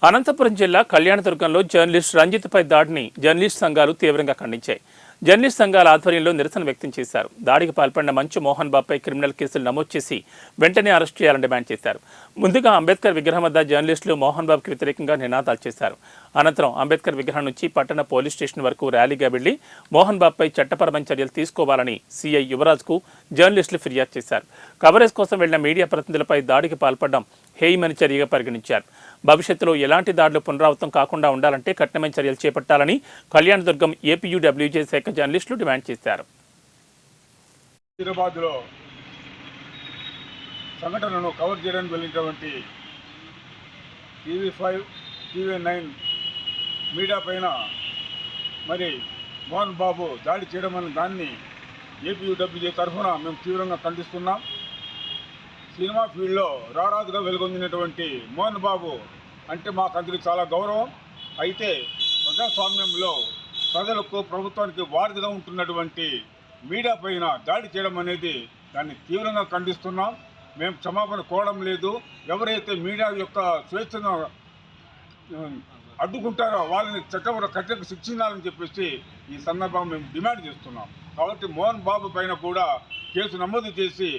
అనంతపురం జిల్లా కళ్యాణదుర్గంలో జర్నలిస్ట్ రంజిత్పై దాడిని జర్నలిస్ట్ సంఘాలు తీవ్రంగా ఖండించాయి. జర్నలిస్ట్ సంఘాల ఆధ్వర్యంలో నిరసన వ్యక్తం చేశారు. దాడికి పాల్పడిన మంచు మోహన్ బాబుపై క్రిమినల్ కేసులు నమోదు చేసి వెంటనే అరెస్ట్ చేయాలని డిమాండ్ చేశారు. ముందుగా అంబేద్కర్ విగ్రహం వద్ద జర్నలిస్టులు మోహన్ బాబుకి వ్యతిరేకంగా నినాదాలు చేశారు. అనంతరం అంబేద్కర్ విగ్రహం నుంచి పట్టణ పోలీస్ స్టేషన్ వరకు ర్యాలీగా వెళ్లి మోహన్ బాబుపై చట్టపరమైన చర్యలు తీసుకోవాలని సీఐ యువరాజ్కు జర్నలిస్టులు ఫిర్యాదు చేశారు. కవరేజ్ కోసం వెళ్లిన మీడియా ప్రతినిధులపై దాడికి పాల్పడడం హేయమని చర్యగా పరిగణించారు. భవిష్యత్తులో ఎలాంటి దాడులు పునరావృతం కాకుండా ఉండాలంటే కఠినమైన చర్యలు చేపట్టాలని కళ్యాణదుర్గం ఏపీయూడబ్ల్యూజే శాఖ జర్నలిస్టులు డిమాండ్ చేశారు. హైదరాబాద్లో సంఘటనను కవర్ చేయడానికి వెళ్ళినటువంటి TV5, TV9 మీడియా పైన మరి మోహన్ బాబు దాడి చేయడం అనే దాన్ని ఏపీయూడబ్ల్యూజే తరఫున మేము తీవ్రంగా ఖండిస్తున్నాం. సినిమా ఫీల్డ్లో రారాజుగా వెలుగొందినటువంటి మోహన్ బాబు అంటే మాకు అందరికీ చాలా గౌరవం. అయితే ప్రజాస్వామ్యంలో ప్రజలకు ప్రభుత్వానికి వారధిగా ఉంటున్నటువంటి మీడియా పైన దాడి చేయడం అనేది దాన్ని తీవ్రంగా ఖండిస్తున్నాం. మేము క్షమాపణ కోరడం లేదు. ఎవరైతే మీడియా యొక్క స్వేచ్ఛను అడ్డుకుంటారో వాళ్ళని చట్టపర కఠినంగా శిక్షించాలని చెప్పేసి ఈ సందర్భంగా మేము డిమాండ్ చేస్తున్నాం. కాబట్టి మోహన్ బాబు పైన కూడా కేసు నమోదు చేసి